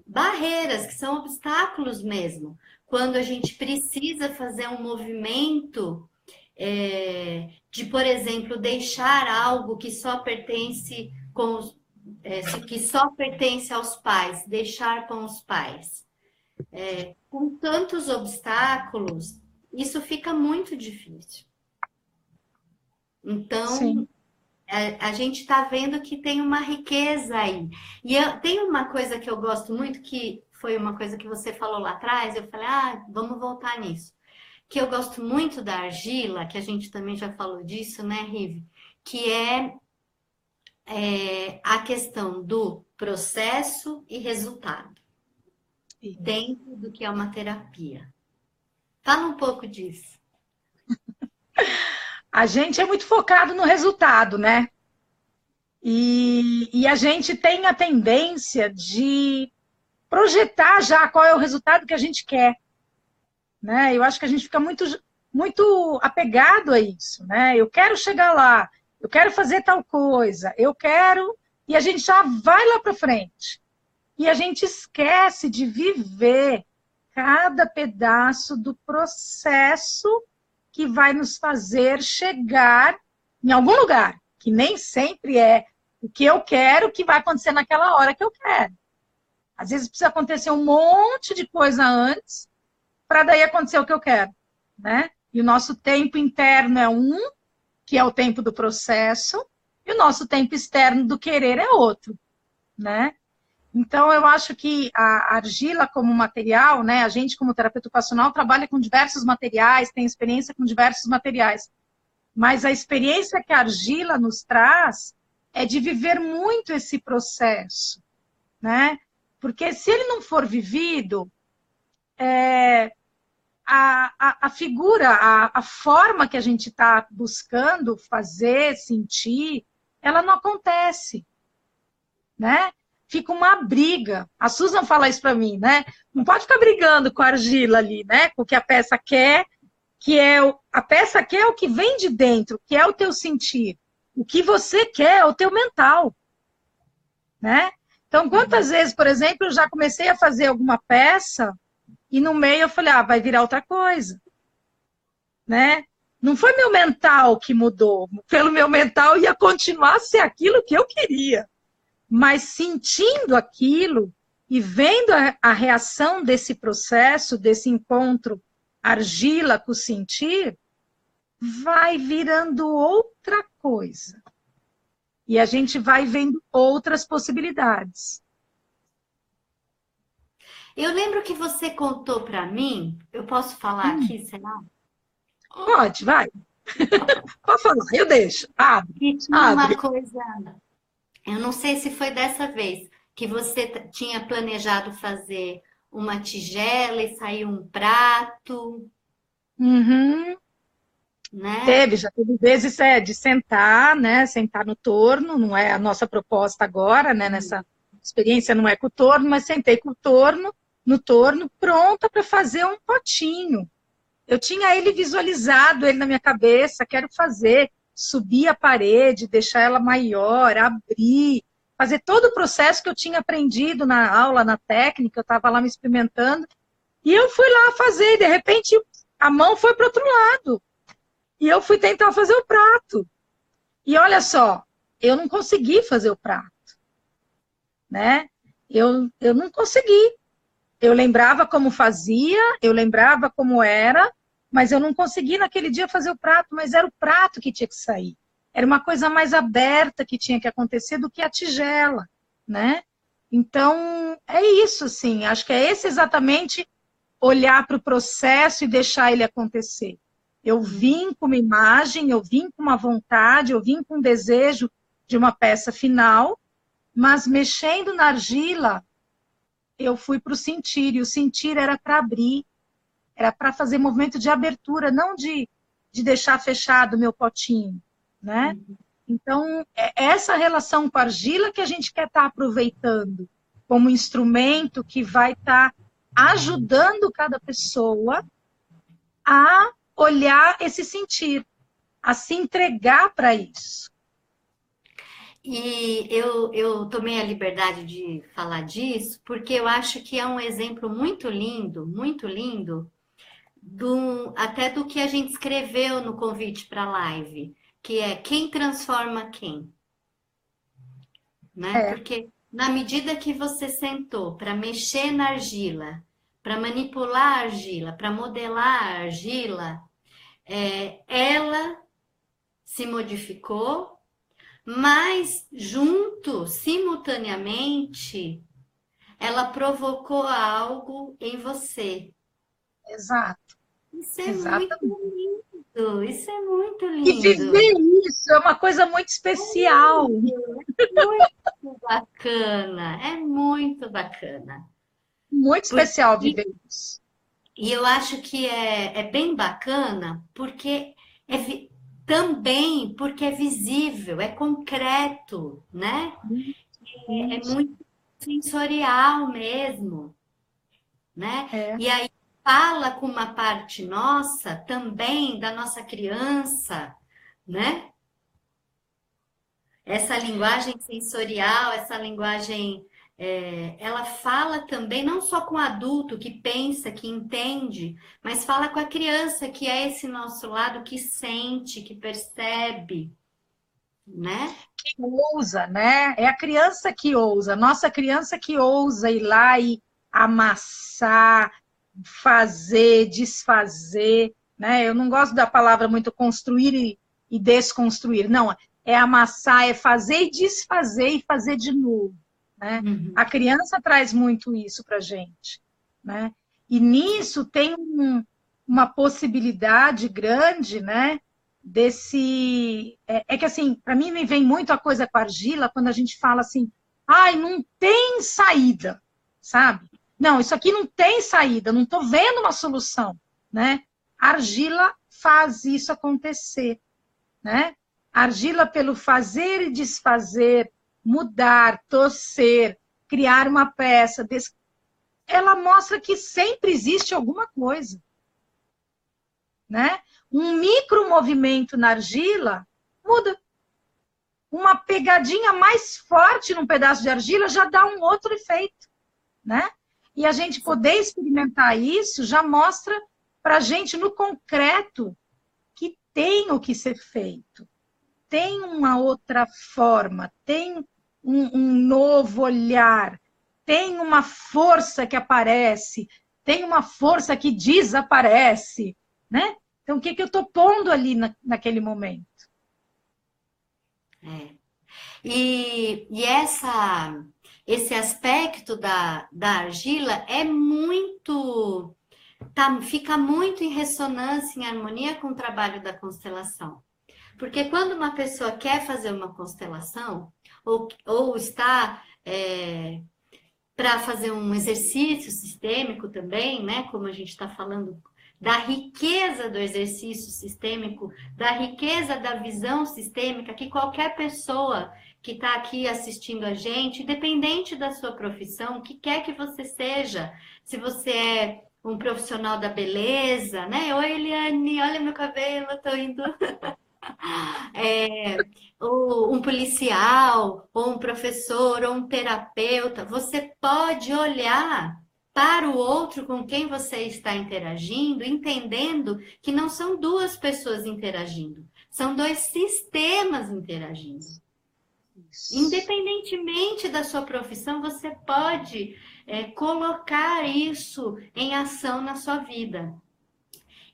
barreiras, que são obstáculos mesmo. Quando a gente precisa fazer um movimento de, por exemplo, deixar algo que só pertence que só pertence aos pais, deixar com os pais. Com tantos obstáculos, isso fica muito difícil. Então, sim, a gente está vendo que tem uma riqueza aí. E tem uma coisa que eu gosto muito, que foi uma coisa que você falou lá atrás, eu falei, vamos voltar nisso. Que eu gosto muito da argila, que a gente também já falou disso, né, Rive? Que é a questão do processo e resultado, dentro do que é uma terapia. Fala um pouco disso. A gente é muito focado no resultado, né? E a gente tem a tendência de projetar já qual é o resultado que a gente quer, né? Eu acho que a gente fica muito apegado a isso, né? Eu quero chegar lá, eu quero fazer tal coisa, eu quero... E a gente já vai lá para frente. E a gente esquece de viver cada pedaço do processo que vai nos fazer chegar em algum lugar, que nem sempre é o que eu quero que vai acontecer naquela hora que eu quero. Às vezes precisa acontecer um monte de coisa antes para daí acontecer o que eu quero, né? E o nosso tempo interno é um, que é o tempo do processo, e o nosso tempo externo do querer é outro, né? Então, eu acho que a argila como material, né, a gente como terapeuta ocupacional trabalha com diversos materiais, tem experiência com diversos materiais, mas a experiência que a argila nos traz é de viver muito esse processo, né? Porque se ele não for vivido, a figura, a forma que a gente está buscando fazer, sentir, ela não acontece, né? Fica uma briga. A Susan fala isso para mim, né? Não pode ficar brigando com a argila ali, né? Com o que a peça quer, a peça quer o que vem de dentro, que é o teu sentir. O que você quer é o teu mental, né? Então, quantas vezes, por exemplo, eu já comecei a fazer alguma peça e no meio eu falei, vai virar outra coisa, né? Não foi meu mental que mudou. Pelo meu mental ia continuar a ser aquilo que eu queria. Mas sentindo aquilo e vendo a reação desse processo, desse encontro argila com o sentir, vai virando outra coisa. E a gente vai vendo outras possibilidades. Eu lembro que você contou para mim, eu posso falar aqui, será? Pode, vai. Pode falar, eu deixo. Abre. Que tinha uma coisa... Eu não sei se foi dessa vez que você tinha planejado fazer uma tigela e saiu um prato, Uhum. né? Já teve vezes de sentar, né? Sentar no torno, não é a nossa proposta agora, né? Nessa experiência não é com o torno, mas sentei com o torno, no torno, pronta para fazer um potinho. Eu tinha ele visualizado, ele na minha cabeça, quero fazer, subir a parede, deixar ela maior, abrir, fazer todo o processo que eu tinha aprendido na aula, na técnica, eu estava lá me experimentando, e eu fui lá fazer, e de repente a mão foi para o outro lado. E eu fui tentar fazer o prato. E olha só, eu não consegui fazer o prato, né? Eu não consegui. Eu lembrava como fazia, eu lembrava como era, mas eu não consegui naquele dia fazer o prato, mas era o prato que tinha que sair. Era uma coisa mais aberta que tinha que acontecer do que a tigela, né? Então, é isso, sim. Acho que é esse exatamente olhar para o processo e deixar ele acontecer. Eu vim com uma imagem, eu vim com uma vontade, eu vim com um desejo de uma peça final, mas mexendo na argila, eu fui para o sentir, e o sentir era para abrir, era para fazer movimento de abertura, não de deixar fechado o meu potinho, né? Então, é essa relação com a argila que a gente quer estar aproveitando como instrumento que vai estar ajudando cada pessoa a olhar esse sentir, a se entregar para isso. E eu tomei a liberdade de falar disso, porque eu acho que é um exemplo muito lindo, até do que a gente escreveu no convite para a live, que é quem transforma quem, né? É, Porque na medida que você sentou para mexer na argila, para manipular a argila, para modelar a argila, ela se modificou, mas junto, simultaneamente, ela provocou algo em você. exato, Isso é muito exatamente. lindo, isso é muito E lindo. viver isso é uma coisa muito especial. Muito bacana, é muito bacana. Muito especial Porque, viver isso. e eu acho que é bem bacana porque também porque é visível, é concreto, né? É Isso. muito sensorial mesmo, né? É, E aí fala com uma parte nossa também da nossa criança, né? Essa linguagem sensorial, essa linguagem, ela fala também não só com o adulto que pensa, que entende, mas fala com a criança, que é esse nosso lado que sente, que percebe, né? que ousa, né? É a criança que ousa, a nossa criança que ousa ir lá e amassar, fazer, desfazer, né? Eu não gosto da palavra muito construir e desconstruir, não. É amassar, é fazer e desfazer e fazer de novo, né? Uhum. A criança traz muito isso para gente, né? E nisso tem uma possibilidade grande, né? Desse. É que assim, para mim me vem muito a coisa com a argila quando a gente fala assim, ai, não tem saída, sabe? Não, isso aqui não tem saída, não estou vendo uma solução, né? A argila faz isso acontecer, né? A argila, pelo fazer e desfazer, mudar, torcer, criar uma peça, ela mostra que sempre existe alguma coisa, né? Um micro movimento na argila muda. Uma pegadinha mais forte num pedaço de argila já dá um outro efeito, né? E a gente poder experimentar isso já mostra para a gente no concreto que tem o que ser feito, tem uma outra forma, tem um novo olhar, tem uma força que aparece, tem uma força que desaparece, né? Então, o que eu estou pondo ali naquele momento? É. E esse aspecto da argila é muito, fica muito em ressonância, em harmonia com o trabalho da constelação. Porque quando uma pessoa quer fazer uma constelação, ou está para fazer um exercício sistêmico também, né? Como a gente está falando da riqueza do exercício sistêmico, da riqueza da visão sistêmica, que qualquer pessoa que está aqui assistindo a gente, independente da sua profissão, o que quer que você seja, se você é um profissional da beleza, né? Oi, Eliane, olha meu cabelo, estou indo. Ou um policial, ou um professor, ou um terapeuta, você pode olhar para o outro com quem você está interagindo, entendendo que não são duas pessoas interagindo, são dois sistemas interagindo. Independentemente da sua profissão, você pode colocar isso em ação na sua vida.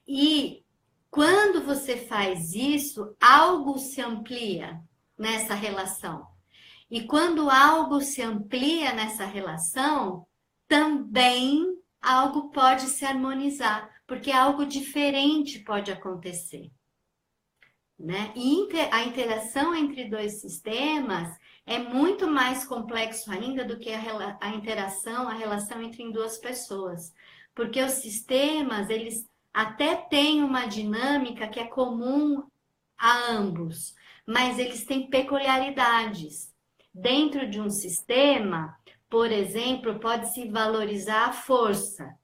E quando você faz isso, algo se amplia nessa relação. E quando algo se amplia nessa relação, também algo pode se harmonizar, porque algo diferente pode acontecer. Né? E a interação entre dois sistemas é muito mais complexo ainda do que a interação, a relação entre duas pessoas. Porque os sistemas, eles até têm uma dinâmica que é comum a ambos, mas eles têm peculiaridades. Dentro de um sistema, por exemplo, pode-se valorizar a força.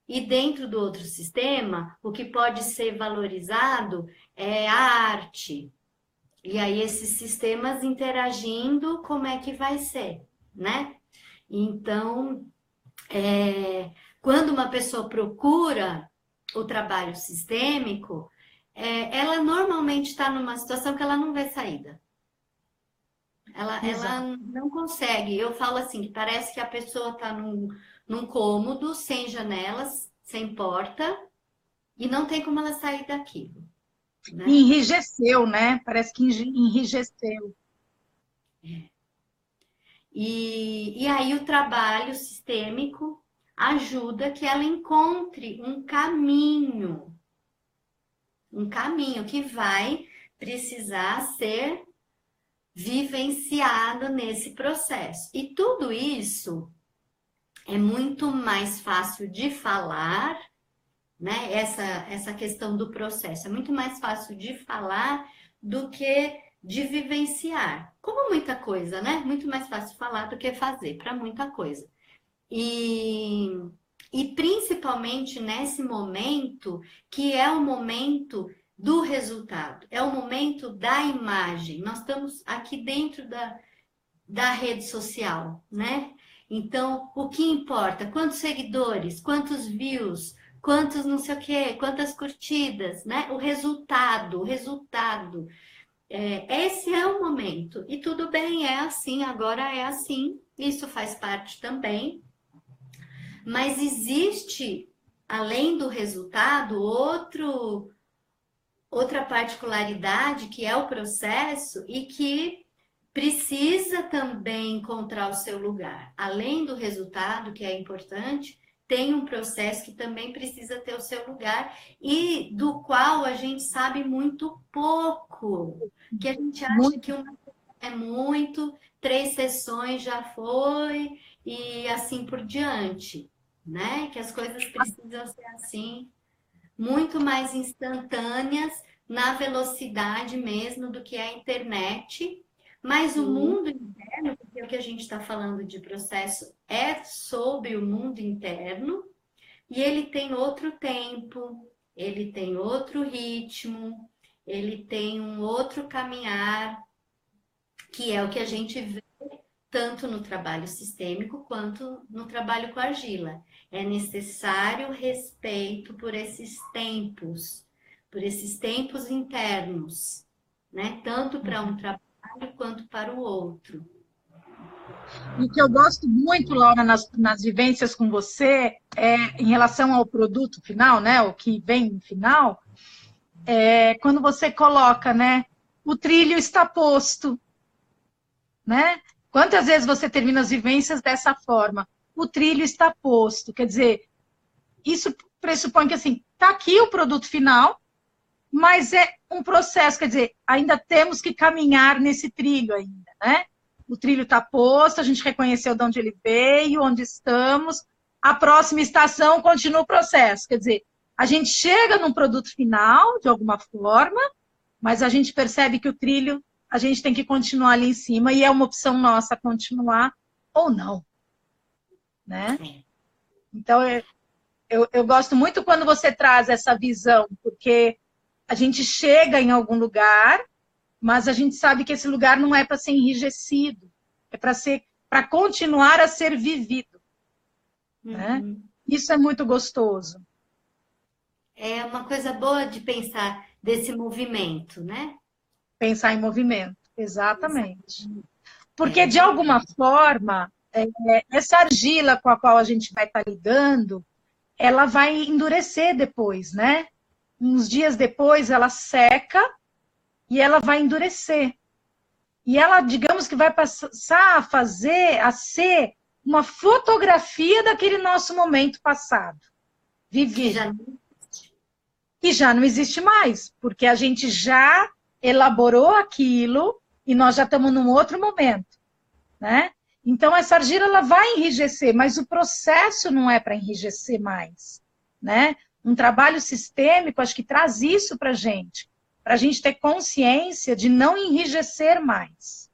E dentro do outro sistema, o que pode ser valorizado é a arte. E aí, esses sistemas interagindo, como é que vai ser, né? Então, quando uma pessoa procura o trabalho sistêmico, ela normalmente está numa situação que ela não vê saída. Ela não consegue. Eu falo assim, que parece que a pessoa está num cômodo, sem janelas, sem porta, e não tem como ela sair daquilo. Né? Enrijeceu, né? Parece que enrijeceu. E aí o trabalho sistêmico ajuda que ela encontre um caminho que vai precisar ser vivenciado nesse processo. E tudo isso é muito mais fácil de falar, né? Essa questão do processo é muito mais fácil de falar do que de vivenciar. Como muita coisa, né? Muito mais fácil falar do que fazer, para muita coisa. E principalmente nesse momento, que é o momento do resultado, é o momento da imagem. Nós estamos aqui dentro da rede social, né? Então, o que importa? Quantos seguidores, quantos views, quantos não sei o quê, quantas curtidas, né? O resultado. Esse é o momento. E tudo bem, é assim, agora é assim. Isso faz parte também. Mas existe, além do resultado, outra particularidade que é o processo e que precisa também encontrar o seu lugar. Além do resultado, que é importante, tem um processo que também precisa ter o seu lugar e do qual a gente sabe muito pouco. Que a gente acha que uma é muito, 3 sessões já foi e assim por diante, né? Que as coisas precisam ser assim, muito mais instantâneas, na velocidade mesmo do que a internet. Mas o mundo interno, porque o que a gente está falando de processo é sobre o mundo interno, e ele tem outro tempo, ele tem outro ritmo, ele tem um outro caminhar, que é o que a gente vê tanto no trabalho sistêmico quanto no trabalho com argila. É necessário respeito por esses tempos internos, né? Tanto para um trabalho quanto para o outro. E que eu gosto muito, Laura, nas vivências com você, em relação ao produto final, né, o que vem no final, quando você coloca, né, o trilho está posto, né? Quantas vezes você termina as vivências dessa forma? O trilho está posto, quer dizer, isso pressupõe que, assim, está aqui o produto final, mas é um processo, quer dizer, ainda temos que caminhar nesse trilho ainda, né? o trilho está posto, a gente reconheceu de onde ele veio, onde estamos, a próxima estação continua o processo. Quer dizer, a gente chega num produto final, de alguma forma, mas a gente percebe que o trilho, a gente tem que continuar ali em cima, e é uma opção nossa continuar ou não. Né? Então, eu gosto muito quando você traz essa visão, porque a gente chega em algum lugar, mas a gente sabe que esse lugar não é para ser enrijecido, é para continuar a ser vivido. Né? Isso é muito gostoso. É uma coisa boa de pensar desse movimento, né? Pensar em movimento, exatamente. Porque, de alguma forma, essa argila com a qual a gente vai estar lidando, ela vai endurecer depois, né? Uns dias depois, ela seca e ela vai endurecer. E ela, digamos que vai passar a ser uma fotografia daquele nosso momento passado, vivido. Que já não existe mais, porque a gente já elaborou aquilo e nós já estamos num outro momento, né? Então, essa argila ela vai enrijecer, mas o processo não é para enrijecer mais, né? Um trabalho sistêmico, acho que traz isso para a gente ter consciência de não enrijecer mais,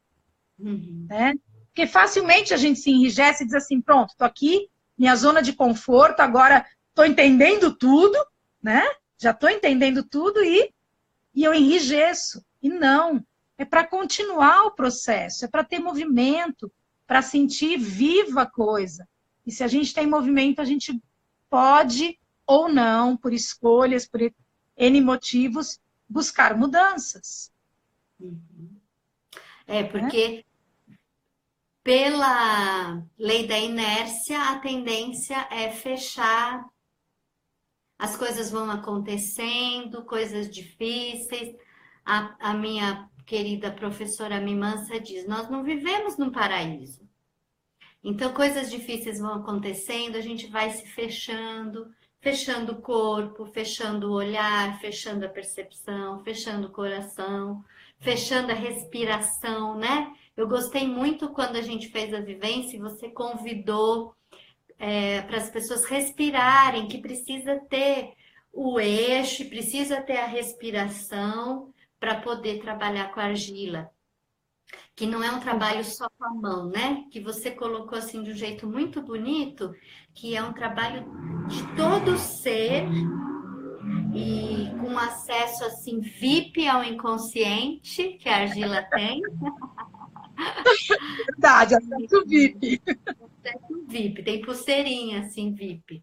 né? Porque facilmente a gente se enrijece e diz assim, pronto, estou aqui, minha zona de conforto, agora estou entendendo tudo, né? Já estou entendendo tudo e eu enrijeço. E não, é para continuar o processo, é para ter movimento, para sentir viva a coisa. E se a gente tem movimento, a gente pode ou não, por escolhas, por N motivos, buscar mudanças. Porque pela lei da inércia, a tendência é fechar. As coisas vão acontecendo, coisas difíceis. A minha querida professora Mimansa diz, nós não vivemos num paraíso. Então, coisas difíceis vão acontecendo, a gente vai se fechando o corpo, fechando o olhar, fechando a percepção, fechando o coração, fechando a respiração, né? Eu gostei muito quando a gente fez a vivência e você convidou para as pessoas respirarem, que precisa ter o eixo, precisa ter a respiração para poder trabalhar com a argila. Que não é um trabalho só com a mão, né? Que você colocou assim de um jeito muito bonito, que é um trabalho de todo ser e com acesso assim VIP ao inconsciente que a argila tem. Verdade, acesso VIP. Acesso VIP, tem pulseirinha assim VIP.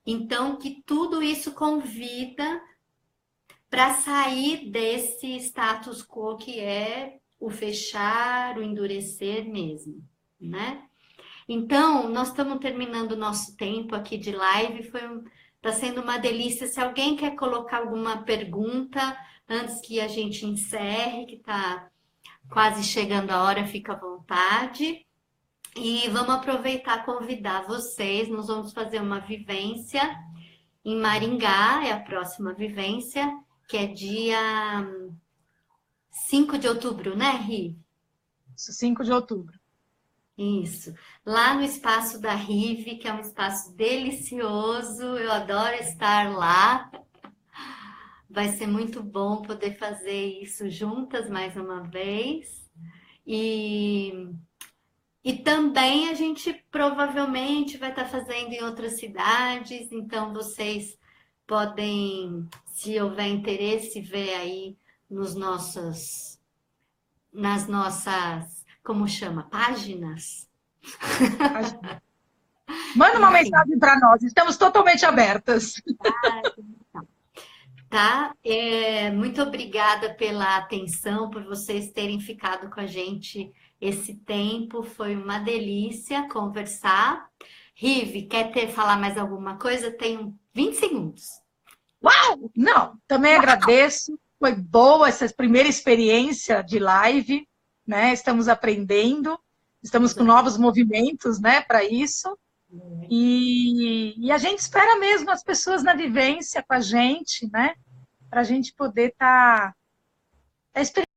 Então que tudo isso convida para sair desse status quo que é o fechar, o endurecer mesmo, né? Então, nós estamos terminando o nosso tempo aqui de live, tá sendo uma delícia. Se alguém quer colocar alguma pergunta antes que a gente encerre, que está quase chegando a hora, fica à vontade. E vamos aproveitar e convidar vocês, nós vamos fazer uma vivência em Maringá, é a próxima vivência, que é dia 5 de outubro, né, Ri? 5 de outubro. Isso. Lá no espaço da Rive, que é um espaço delicioso, eu adoro estar lá. Vai ser muito bom poder fazer isso juntas mais uma vez. E também a gente provavelmente vai estar fazendo em outras cidades, então vocês podem, se houver interesse, ver aí nas nossas, como chama? Páginas? Manda uma mensagem para nós, estamos totalmente abertas. Tá? Muito obrigada pela atenção, por vocês terem ficado com a gente esse tempo. Foi uma delícia conversar. Rive, quer falar mais alguma coisa? Tenho 20 segundos. Uau! Não, também agradeço. Foi boa essa primeira experiência de live, né? Estamos aprendendo, estamos com novos movimentos, né, para isso. E a gente espera mesmo as pessoas na vivência com a gente, né? Para a gente poder estar experimentando